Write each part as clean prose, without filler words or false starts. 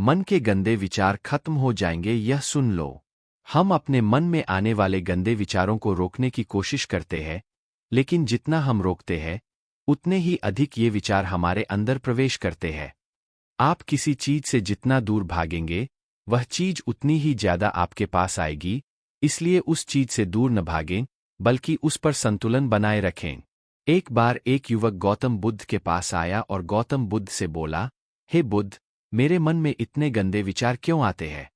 मन के गंदे विचार खत्म हो जाएंगे, यह सुन लो। हम अपने मन में आने वाले गंदे विचारों को रोकने की कोशिश करते हैं, लेकिन जितना हम रोकते हैं उतने ही अधिक ये विचार हमारे अंदर प्रवेश करते हैं। आप किसी चीज से जितना दूर भागेंगे वह चीज उतनी ही ज्यादा आपके पास आएगी, इसलिए उस चीज से दूर न भागें बल्कि उस पर संतुलन बनाए रखें। एक बार एक युवक गौतम बुद्ध के पास आया और गौतम बुद्ध से बोला, हे बुद्ध, मेरे मन में इतने गंदे विचार क्यों आते हैं?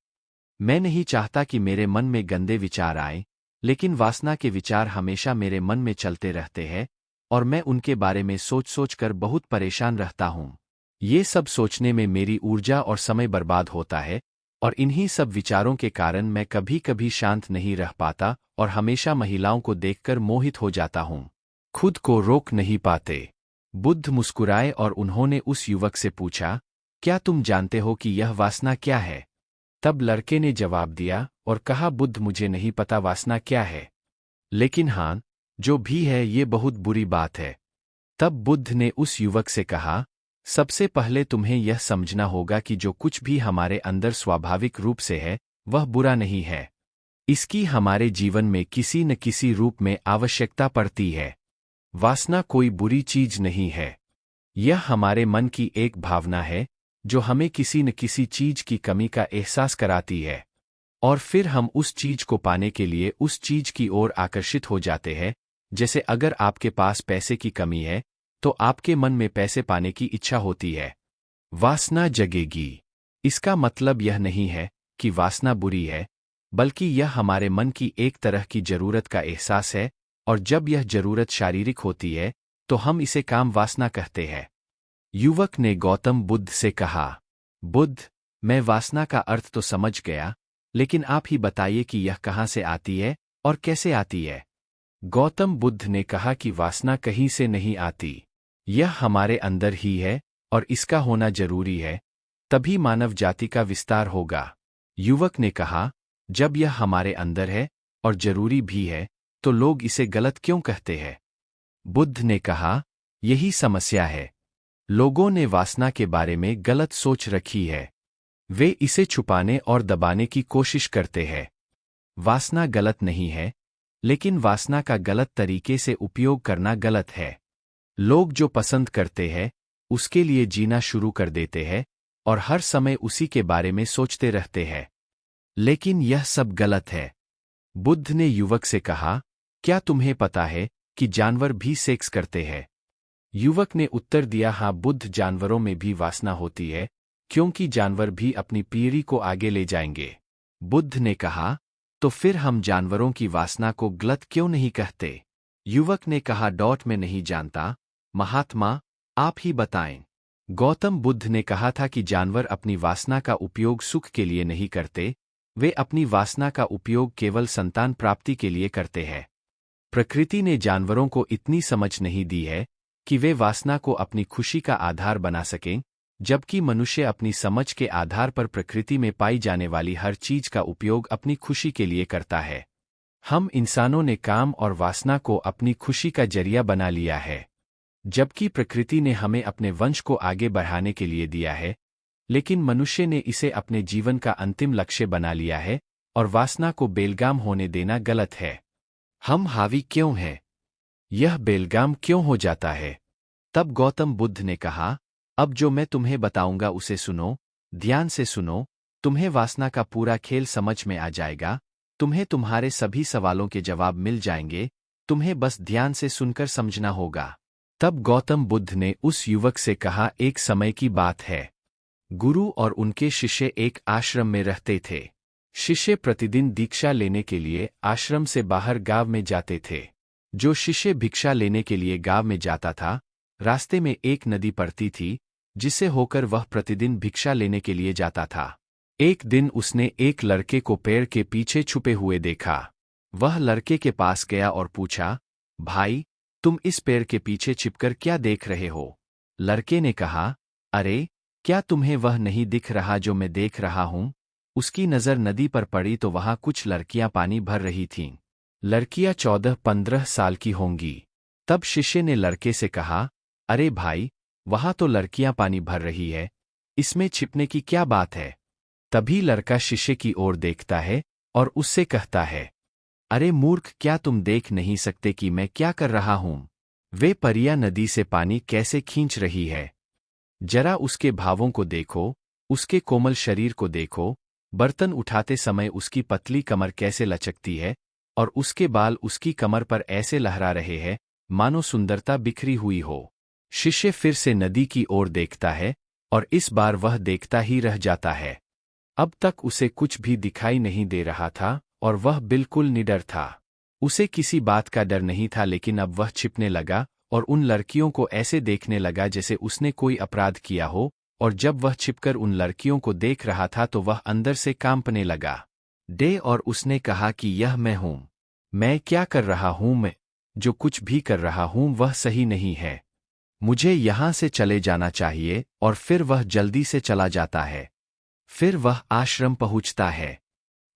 मैं नहीं चाहता कि मेरे मन में गंदे विचार आए, लेकिन वासना के विचार हमेशा मेरे मन में चलते रहते हैं और मैं उनके बारे में सोच सोच कर बहुत परेशान रहता हूँ। ये सब सोचने में मेरी ऊर्जा और समय बर्बाद होता है और इन्हीं सब विचारों के कारण मैं कभी कभी शांत नहीं रह पाता और हमेशा महिलाओं को देखकर मोहित हो जाता हूँ। खुद को रोक नहीं पाते। बुद्ध मुस्कुराए और उन्होंने उस युवक से पूछा, क्या तुम जानते हो कि यह वासना क्या है? तब लड़के ने जवाब दिया और कहा, बुद्ध, मुझे नहीं पता वासना क्या है, लेकिन हाँ, जो भी है ये बहुत बुरी बात है। तब बुद्ध ने उस युवक से कहा, सबसे पहले तुम्हें यह समझना होगा कि जो कुछ भी हमारे अंदर स्वाभाविक रूप से है वह बुरा नहीं है। इसकी हमारे जीवन में किसी न किसी रूप में आवश्यकता पड़ती है। वासना कोई बुरी चीज नहीं है। यह हमारे मन की एक भावना है जो हमें किसी न किसी चीज की कमी का एहसास कराती है और फिर हम उस चीज को पाने के लिए उस चीज की ओर आकर्षित हो जाते हैं। जैसे अगर आपके पास पैसे की कमी है तो आपके मन में पैसे पाने की इच्छा होती है, वासना जगेगी। इसका मतलब यह नहीं है कि वासना बुरी है, बल्कि यह हमारे मन की एक तरह की जरूरत का एहसास है और जब यह जरूरत शारीरिक होती है तो हम इसे काम वासना कहते हैं। युवक ने गौतम बुद्ध से कहा, बुद्ध, मैं वासना का अर्थ तो समझ गया, लेकिन आप ही बताइए कि यह कहाँ से आती है और कैसे आती है। गौतम बुद्ध ने कहा कि वासना कहीं से नहीं आती, यह हमारे अंदर ही है और इसका होना जरूरी है, तभी मानव जाति का विस्तार होगा। युवक ने कहा, जब यह हमारे अंदर है और जरूरी भी है तो लोग इसे गलत क्यों कहते हैं? बुद्ध ने कहा, यही समस्या है। लोगों ने वासना के बारे में गलत सोच रखी है। वे इसे छुपाने और दबाने की कोशिश करते हैं। वासना गलत नहीं है, लेकिन वासना का गलत तरीके से उपयोग करना गलत है। लोग जो पसंद करते हैं उसके लिए जीना शुरू कर देते हैं और हर समय उसी के बारे में सोचते रहते हैं, लेकिन यह सब गलत है। बुद्ध ने युवक से कहा, क्या तुम्हें पता है कि जानवर भी सेक्स करते हैं? युवक ने उत्तर दिया, हाँ बुद्ध, जानवरों में भी वासना होती है, क्योंकि जानवर भी अपनी पीढ़ी को आगे ले जाएंगे। बुद्ध ने कहा, तो फिर हम जानवरों की वासना को गलत क्यों नहीं कहते? युवक ने कहा, मैं नहीं जानता महात्मा, आप ही बताएं। गौतम बुद्ध ने कहा था कि जानवर अपनी वासना का उपयोग सुख के लिए नहीं करते, वे अपनी वासना का उपयोग केवल संतान प्राप्ति के लिए करते हैं। प्रकृति ने जानवरों को इतनी समझ नहीं दी है कि वे वासना को अपनी खुशी का आधार बना सकें, जबकि मनुष्य अपनी समझ के आधार पर प्रकृति में पाई जाने वाली हर चीज का उपयोग अपनी खुशी के लिए करता है। हम इंसानों ने काम और वासना को अपनी खुशी का जरिया बना लिया है, जबकि प्रकृति ने हमें अपने वंश को आगे बढ़ाने के लिए दिया है, लेकिन मनुष्य ने इसे अपने जीवन का अंतिम लक्ष्य बना लिया है और वासना को बेलगाम होने देना गलत है। हम हावी क्यों हैं? यह बेलगाम क्यों हो जाता है? तब गौतम बुद्ध ने कहा, अब जो मैं तुम्हें बताऊंगा उसे सुनो, ध्यान से सुनो, तुम्हें वासना का पूरा खेल समझ में आ जाएगा, तुम्हें तुम्हारे सभी सवालों के जवाब मिल जाएंगे, तुम्हें बस ध्यान से सुनकर समझना होगा। तब गौतम बुद्ध ने उस युवक से कहा, एक समय की बात है। गुरु और उनके शिष्य एक आश्रम में रहते थे। शिष्य प्रतिदिन दीक्षा लेने के लिए आश्रम से बाहर गांव में जाते थे। जो शिष्य भिक्षा लेने के लिए गांव में जाता था, रास्ते में एक नदी पड़ती थी, जिसे होकर वह प्रतिदिन भिक्षा लेने के लिए जाता था। एक दिन उसने एक लड़के को पेड़ के पीछे छुपे हुए देखा। वह लड़के के पास गया और पूछा, भाई, तुम इस पेड़ के पीछे छिपकर क्या देख रहे हो? लड़के ने कहा, अरे, क्या तुम्हें वह नहीं दिख रहा जो मैं देख रहा हूं? उसकी नजर नदी पर पड़ी तो वहां कुछ लड़कियां पानी भर रही थीं। लड़कियां 14-15 साल की होंगी। तब शिष्य ने लड़के से कहा, अरे भाई, वहां तो लड़कियां पानी भर रही है, इसमें छिपने की क्या बात है? तभी लड़का शीशे की ओर देखता है और उससे कहता है, अरे मूर्ख, क्या तुम देख नहीं सकते कि मैं क्या कर रहा हूं? वे परियां नदी से पानी कैसे खींच रही है। जरा उसके भावों को देखो, उसके कोमल शरीर को देखो, बर्तन उठाते समय उसकी पतली कमर कैसे लचकती है और उसके बाल उसकी कमर पर ऐसे लहरा रहे हैं मानो सुंदरता बिखरी हुई हो। शिष्य फिर से नदी की ओर देखता है और इस बार वह देखता ही रह जाता है। अब तक उसे कुछ भी दिखाई नहीं दे रहा था और वह बिल्कुल निडर था। उसे किसी बात का डर नहीं था, लेकिन अब वह छिपने लगा और उन लड़कियों को ऐसे देखने लगा जैसे उसने कोई अपराध किया हो, और जब वह छिपकर उन लड़कियों को देख रहा था तो वह अंदर से कांपने लगा। और उसने कहा कि यह मैं हूं। मैं क्या कर रहा हूं? मैं जो कुछ भी कर रहा हूं वह सही नहीं है। मुझे यहां से चले जाना चाहिए। और फिर वह जल्दी से चला जाता है। फिर वह आश्रम पहुंचता है।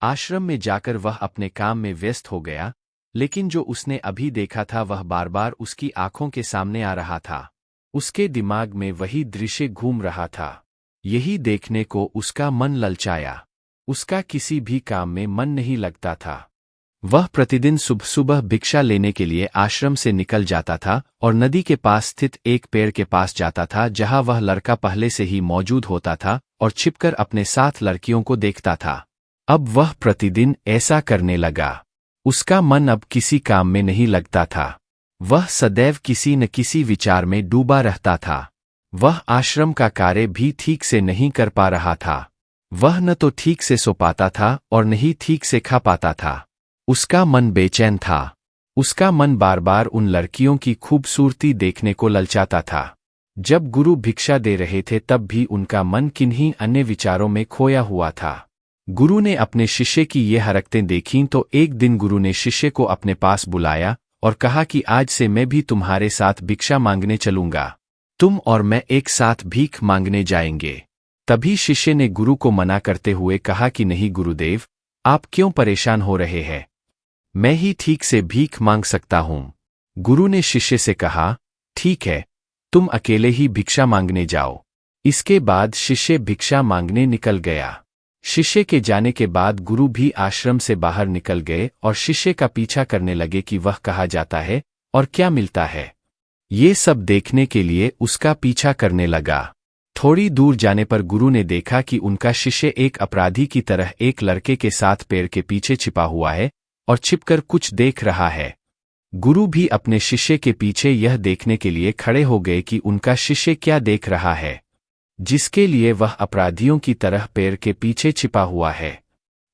आश्रम में जाकर वह अपने काम में व्यस्त हो गया, लेकिन जो उसने अभी देखा था वह बार बार उसकी आंखों के सामने आ रहा था। उसके दिमाग में वही दृश्य घूम रहा था। यही देखने को उसका मन ललचाया। उसका किसी भी काम में मन नहीं लगता था। वह प्रतिदिन सुबह सुबह भिक्षा लेने के लिए आश्रम से निकल जाता था और नदी के पास स्थित एक पेड़ के पास जाता था जहां वह लड़का पहले से ही मौजूद होता था और छिपकर अपने साथ लड़कियों को देखता था। अब वह प्रतिदिन ऐसा करने लगा। उसका मन अब किसी काम में नहीं लगता था। वह सदैव किसी न किसी विचार में डूबा रहता था। वह आश्रम का कार्य भी ठीक से नहीं कर पा रहा था। वह न तो ठीक से सो पाता था और न ही ठीक से खा पाता था। उसका मन बेचैन था। उसका मन बार बार उन लड़कियों की खूबसूरती देखने को ललचाता था। जब गुरु भिक्षा दे रहे थे तब भी उनका मन किन्हीं अन्य विचारों में खोया हुआ था। गुरु ने अपने शिष्य की ये हरकतें देखीं तो एक दिन गुरु ने शिष्य को अपने पास बुलाया और कहा कि आज से मैं भी तुम्हारे साथ भिक्षा मांगने चलूंगा। तुम और मैं एक साथ भीख मांगने जाएंगे। तभी शिष्य ने गुरु को मना करते हुए कहा कि नहीं गुरुदेव, आप क्यों परेशान हो रहे हैं? मैं ही ठीक से भीख मांग सकता हूं। गुरु ने शिष्य से कहा, ठीक है, तुम अकेले ही भिक्षा मांगने जाओ। इसके बाद शिष्य भिक्षा मांगने निकल गया। शिष्य के जाने के बाद गुरु भी आश्रम से बाहर निकल गए और शिष्य का पीछा करने लगे कि वह कहाँ जाता है और क्या मिलता है। ये सब देखने के लिए उसका पीछा करने लगा। थोड़ी दूर जाने पर गुरु ने देखा कि उनका शिष्य एक अपराधी की तरह एक लड़के के साथ पेड़ के पीछे छिपा हुआ है और छिपकर कुछ देख रहा है। गुरु भी अपने शिष्य के पीछे यह देखने के लिए खड़े हो गए कि उनका शिष्य क्या देख रहा है, जिसके लिए वह अपराधियों की तरह पेड़ के पीछे छिपा हुआ है।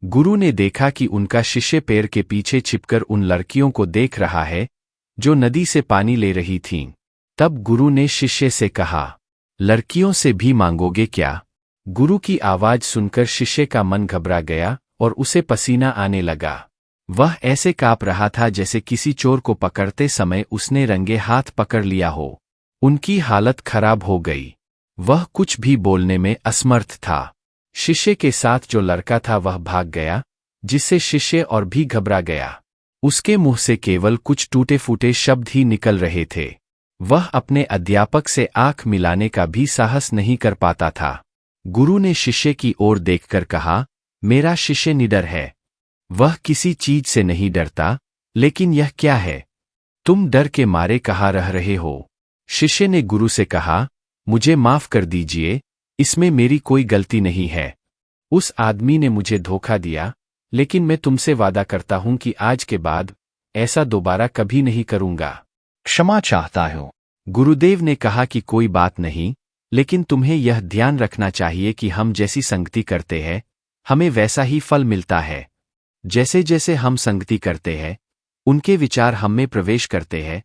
गुरु ने देखा कि उनका शिष्य पेड़ के पीछे छिपकर उन लड़कियों को देख रहा है जो नदी से पानी ले रही थीं। तब गुरु ने शिष्य से कहा, लड़कियों से भी मांगोगे क्या? गुरु की आवाज सुनकर शिष्य का मन घबरा गया और उसे पसीना आने लगा। वह ऐसे कांप रहा था जैसे किसी चोर को पकड़ते समय उसने रंगे हाथ पकड़ लिया हो। उनकी हालत खराब हो गई। वह कुछ भी बोलने में असमर्थ था। शिष्य के साथ जो लड़का था वह भाग गया, जिससे शिष्य और भी घबरा गया। उसके मुंह से केवल कुछ टूटे फूटे शब्द ही निकल रहे थे। वह अपने अध्यापक से आंख मिलाने का भी साहस नहीं कर पाता था। गुरु ने शिष्य की ओर देखकर कहा, मेरा शिष्य निडर है। वह किसी चीज से नहीं डरता, लेकिन यह क्या है? तुम डर के मारे कहाँ रह रहे हो? शिष्य ने गुरु से कहा, मुझे माफ कर दीजिए, इसमें मेरी कोई गलती नहीं है। उस आदमी ने मुझे धोखा दिया, लेकिन मैं तुमसे वादा करता हूं कि आज के बाद ऐसा दोबारा कभी नहीं करूंगा। क्षमा चाहता हूं। गुरुदेव ने कहा कि कोई बात नहीं, लेकिन तुम्हें यह ध्यान रखना चाहिए कि हम जैसी संगति करते हैं, हमें वैसा ही फल मिलता है। जैसे जैसे हम संगति करते हैं, उनके विचार हम में प्रवेश करते हैं।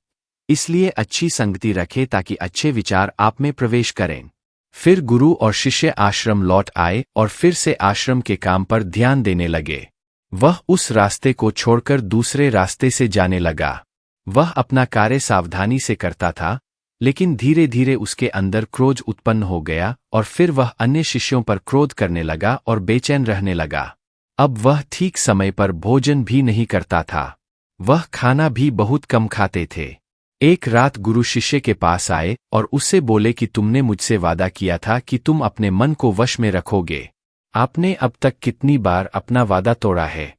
इसलिए अच्छी संगति रखें ताकि अच्छे विचार आप में प्रवेश करें। फिर गुरु और शिष्य आश्रम लौट आए और फिर से आश्रम के काम पर ध्यान देने लगे। वह उस रास्ते को छोड़कर दूसरे रास्ते से जाने लगा। वह अपना कार्य सावधानी से करता था, लेकिन धीरे धीरे उसके अंदर क्रोध उत्पन्न हो गया और फिर वह अन्य शिष्यों पर क्रोध करने लगा और बेचैन रहने लगा। अब वह ठीक समय पर भोजन भी नहीं करता था। वह खाना भी बहुत कम खाते थे। एक रात गुरु शिष्य के पास आए और उससे बोले कि तुमने मुझसे वादा किया था कि तुम अपने मन को वश में रखोगे। आपने अब तक कितनी बार अपना वादा तोड़ा है?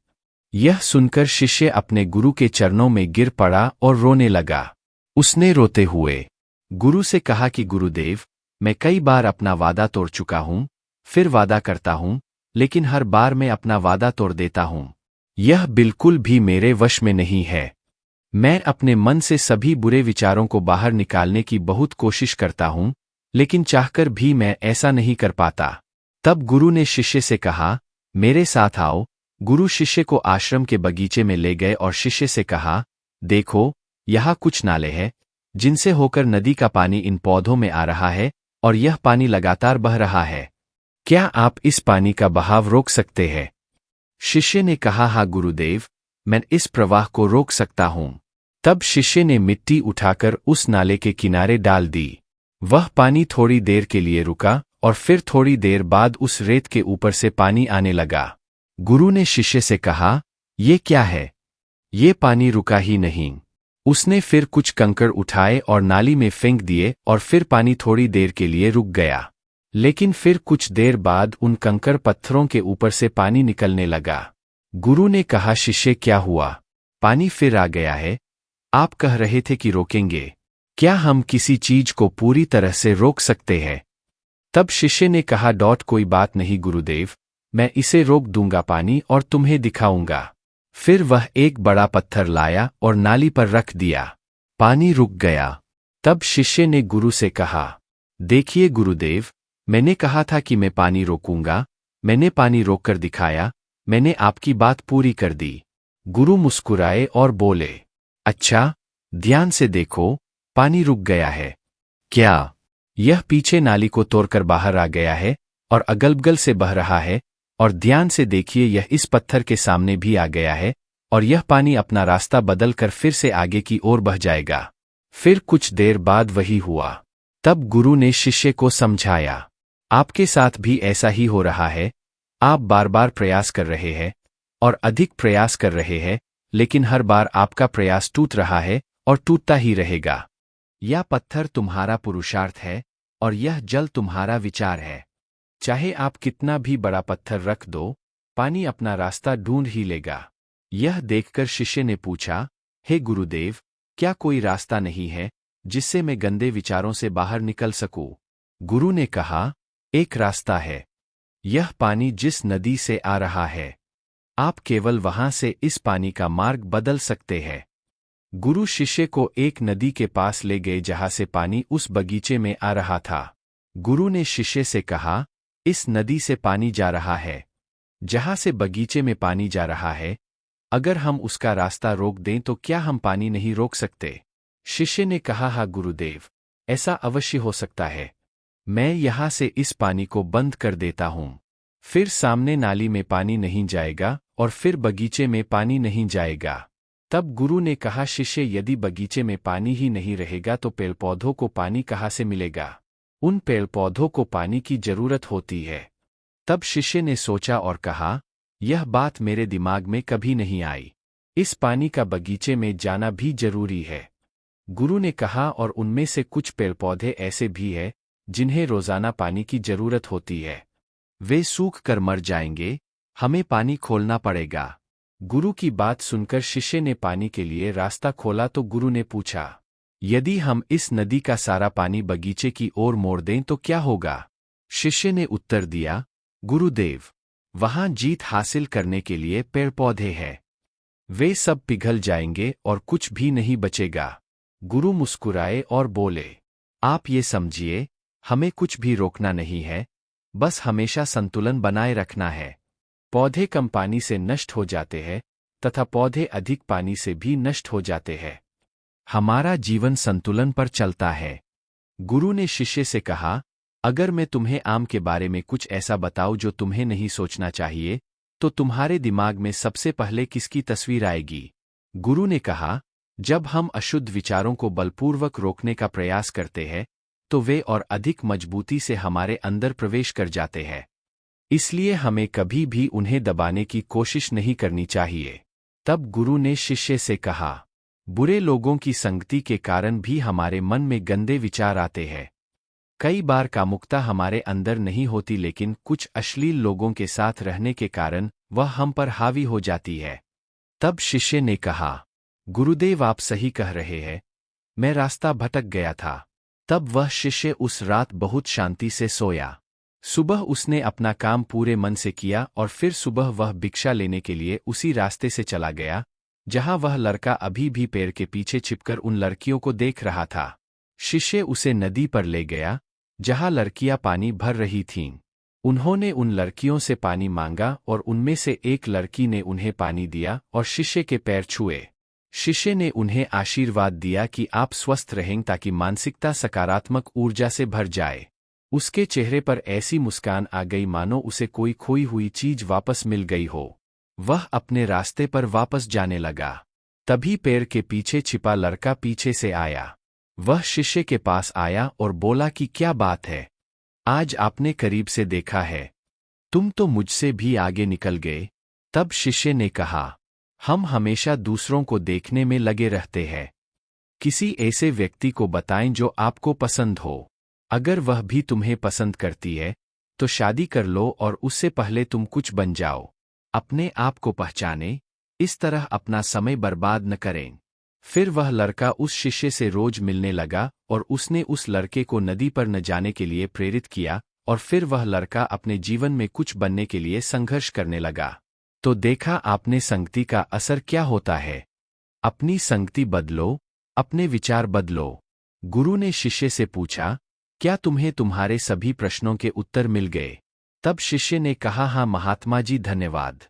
यह सुनकर शिष्य अपने गुरु के चरणों में गिर पड़ा और रोने लगा। उसने रोते हुए गुरु से कहा कि गुरुदेव, मैं कई बार अपना वादा तोड़ चुका हूं, फिर वादा करता हूं, लेकिन हर बार मैं अपना वादा तोड़ देता हूं। यह बिल्कुल भी मेरे वश में नहीं है। मैं अपने मन से सभी बुरे विचारों को बाहर निकालने की बहुत कोशिश करता हूं, लेकिन चाहकर भी मैं ऐसा नहीं कर पाता। तब गुरु ने शिष्य से कहा, मेरे साथ आओ। गुरु शिष्य को आश्रम के बगीचे में ले गए और शिष्य से कहा, देखो, यहाँ कुछ नाले हैं, जिनसे होकर नदी का पानी इन पौधों में आ रहा है और यह पानी लगातार बह रहा है। क्या आप इस पानी का बहाव रोक सकते हैं? शिष्य ने कहा, हाँ गुरुदेव, मैं इस प्रवाह को रोक सकता हूं। तब शिष्य ने मिट्टी उठाकर उस नाले के किनारे डाल दी। वह पानी थोड़ी देर के लिए रुका और फिर थोड़ी देर बाद उस रेत के ऊपर से पानी आने लगा। गुरु ने शिष्य से कहा, ये क्या है? ये पानी रुका ही नहीं। उसने फिर कुछ कंकड़ उठाए और नाली में फेंक दिए और फिर पानी थोड़ी देर के लिए रुक गया। लेकिन फिर कुछ देर बाद उन कंकड़ पत्थरों के ऊपर से पानी निकलने लगा। गुरु ने कहा, शिष्य क्या हुआ? पानी फिर आ गया है। आप कह रहे थे कि रोकेंगे। क्या हम किसी चीज को पूरी तरह से रोक सकते हैं? तब शिष्य ने कहा, कोई बात नहीं गुरुदेव, मैं इसे रोक दूंगा पानी और तुम्हें दिखाऊंगा। फिर वह एक बड़ा पत्थर लाया और नाली पर रख दिया। पानी रुक गया। तब शिष्य ने गुरु से कहा, देखिए गुरुदेव, मैंने कहा था कि मैं पानी रोकूंगा। मैंने पानी रोककर दिखाया। मैंने आपकी बात पूरी कर दी। गुरु मुस्कुराए और बोले, अच्छा, ध्यान से देखो, पानी रुक गया है। क्या यह पीछे नाली को तोड़कर बाहर आ गया है और अगल-बगल से बह रहा है? और ध्यान से देखिए, यह इस पत्थर के सामने भी आ गया है और यह पानी अपना रास्ता बदलकर फिर से आगे की ओर बह जाएगा। फिर कुछ देर बाद वही हुआ। तब गुरु ने शिष्य को समझाया, आपके साथ भी ऐसा ही हो रहा है। आप बार बार प्रयास कर रहे हैं और अधिक प्रयास कर रहे हैं, लेकिन हर बार आपका प्रयास टूट रहा है और टूटता ही रहेगा। यह पत्थर तुम्हारा पुरुषार्थ है और यह जल तुम्हारा विचार है। चाहे आप कितना भी बड़ा पत्थर रख दो, पानी अपना रास्ता ढूंढ ही लेगा। यह देखकर शिष्य ने पूछा, हे गुरुदेव, क्या कोई रास्ता नहीं है जिससे मैं गंदे विचारों से बाहर निकल सकूं? गुरु ने कहा, एक रास्ता है। यह पानी जिस नदी से आ रहा है, आप केवल वहां से इस पानी का मार्ग बदल सकते हैं। गुरु शिष्य को एक नदी के पास ले गए जहां से पानी उस बगीचे में आ रहा था। गुरु ने शिष्य से कहा, इस नदी से पानी जा रहा है, जहां से बगीचे में पानी जा रहा है। अगर हम उसका रास्ता रोक दें तो क्या हम पानी नहीं रोक सकते? शिष्य ने कहा, हाँ गुरुदेव, ऐसा अवश्य हो सकता है। मैं यहां से इस पानी को बंद कर देता हूं। फिर सामने नाली में पानी नहीं जाएगा और फिर बगीचे में पानी नहीं जाएगा। तब गुरु ने कहा, शिष्य, यदि बगीचे में पानी ही नहीं रहेगा तो पेड़ पौधों को पानी कहाँ से मिलेगा? उन पेड़ पौधों को पानी की जरूरत होती है। तब शिष्य ने सोचा और कहा, यह बात मेरे दिमाग में कभी नहीं आई। इस पानी का बगीचे में जाना भी जरूरी है। गुरु ने कहा, और उनमें से कुछ पेड़ पौधे ऐसे भी हैं जिन्हें रोजाना पानी की जरूरत होती है। वे सूख कर मर जाएंगे, हमें पानी खोलना पड़ेगा। गुरु की बात सुनकर शिष्य ने पानी के लिए रास्ता खोला तो गुरु ने पूछा, यदि हम इस नदी का सारा पानी बगीचे की ओर मोड़ दें तो क्या होगा? शिष्य ने उत्तर दिया, गुरुदेव, वहां जीत हासिल करने के लिए पेड़ पौधे हैं। वे सब पिघल जाएंगे और कुछ भी नहीं बचेगा। गुरु मुस्कुराए और बोले, आप ये समझिए, हमें कुछ भी रोकना नहीं है, बस हमेशा संतुलन बनाए रखना है। पौधे कम पानी से नष्ट हो जाते हैं तथा पौधे अधिक पानी से भी नष्ट हो जाते हैं। हमारा जीवन संतुलन पर चलता है। गुरु ने शिष्य से कहा, अगर मैं तुम्हें आम के बारे में कुछ ऐसा बताऊं जो तुम्हें नहीं सोचना चाहिए, तो तुम्हारे दिमाग में सबसे पहले किसकी तस्वीर आएगी? गुरु ने कहा, जब हम अशुद्ध विचारों को बलपूर्वक रोकने का प्रयास करते हैं, तो वे और अधिक मजबूती से हमारे अंदर प्रवेश कर जाते हैं। इसलिए हमें कभी भी उन्हें दबाने की कोशिश नहीं करनी चाहिए। तब गुरु ने शिष्य से कहा, बुरे लोगों की संगति के कारण भी हमारे मन में गंदे विचार आते हैं। कई बार कामुकता हमारे अंदर नहीं होती, लेकिन कुछ अश्लील लोगों के साथ रहने के कारण वह हम पर हावी हो जाती है। तब शिष्य ने कहा, गुरुदेव आप सही कह रहे हैं, मैं रास्ता भटक गया था। तब वह शिष्य उस रात बहुत शांति से सोया। सुबह उसने अपना काम पूरे मन से किया और फिर सुबह वह भिक्षा लेने के लिए उसी रास्ते से चला गया जहां वह लड़का अभी भी पेड़ के पीछे छिपकर उन लड़कियों को देख रहा था। शिष्य उसे नदी पर ले गया जहां लड़कियां पानी भर रही थीं। उन्होंने उन लड़कियों से पानी मांगा और उनमें से एक लड़की ने उन्हें पानी दिया और शिष्य के पैर छुए। शिष्य ने उन्हें आशीर्वाद दिया कि आप स्वस्थ रहें ताकि मानसिकता सकारात्मक ऊर्जा से भर जाए। उसके चेहरे पर ऐसी मुस्कान आ गई मानो उसे कोई खोई हुई चीज वापस मिल गई हो। वह अपने रास्ते पर वापस जाने लगा। तभी पेड़ के पीछे छिपा लड़का पीछे से आया। वह शिष्य के पास आया और बोला कि क्या बात है, आज आपने करीब से देखा है, तुम तो मुझसे भी आगे निकल गए। तब शिष्य ने कहा, हम हमेशा दूसरों को देखने में लगे रहते हैं। किसी ऐसे व्यक्ति को बताएं जो आपको पसंद हो। अगर वह भी तुम्हें पसंद करती है तो शादी कर लो और उससे पहले तुम कुछ बन जाओ। अपने आप को पहचाने, इस तरह अपना समय बर्बाद न करें। फिर वह लड़का उस शिष्य से रोज मिलने लगा और उसने उस लड़के को नदी पर न जाने के लिए प्रेरित किया और फिर वह लड़का अपने जीवन में कुछ बनने के लिए संघर्ष करने लगा। तो देखा आपने संगति का असर क्या होता है। अपनी संगति बदलो, अपने विचार बदलो। गुरु ने शिष्य से पूछा, क्या तुम्हें तुम्हारे सभी प्रश्नों के उत्तर मिल गए? तब शिष्य ने कहा, हाँ महात्मा जी धन्यवाद।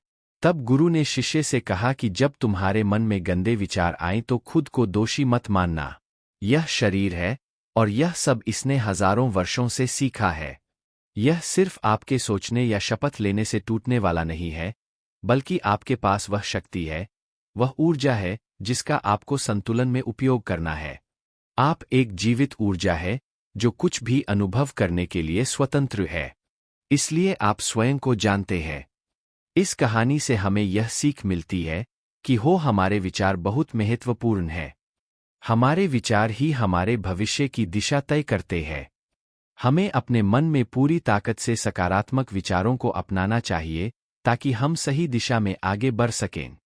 तब गुरु ने शिष्य से कहा कि जब तुम्हारे मन में गंदे विचार आएं तो खुद को दोषी मत मानना। यह शरीर है और यह सब इसने हजारों वर्षों से सीखा है। यह सिर्फ आपके सोचने या शपथ लेने से टूटने वाला नहीं है, बल्कि आपके पास वह शक्ति है, वह ऊर्जा है जिसका आपको संतुलन में उपयोग करना है। आप एक जीवित ऊर्जा है जो कुछ भी अनुभव करने के लिए स्वतंत्र है। इसलिए आप स्वयं को जानते हैं। इस कहानी से हमें यह सीख मिलती है कि हमारे विचार बहुत महत्वपूर्ण है। हमारे विचार ही हमारे भविष्य की दिशा तय करते हैं। हमें अपने मन में पूरी ताकत से सकारात्मक विचारों को अपनाना चाहिए ताकि हम सही दिशा में आगे बढ़ सकें।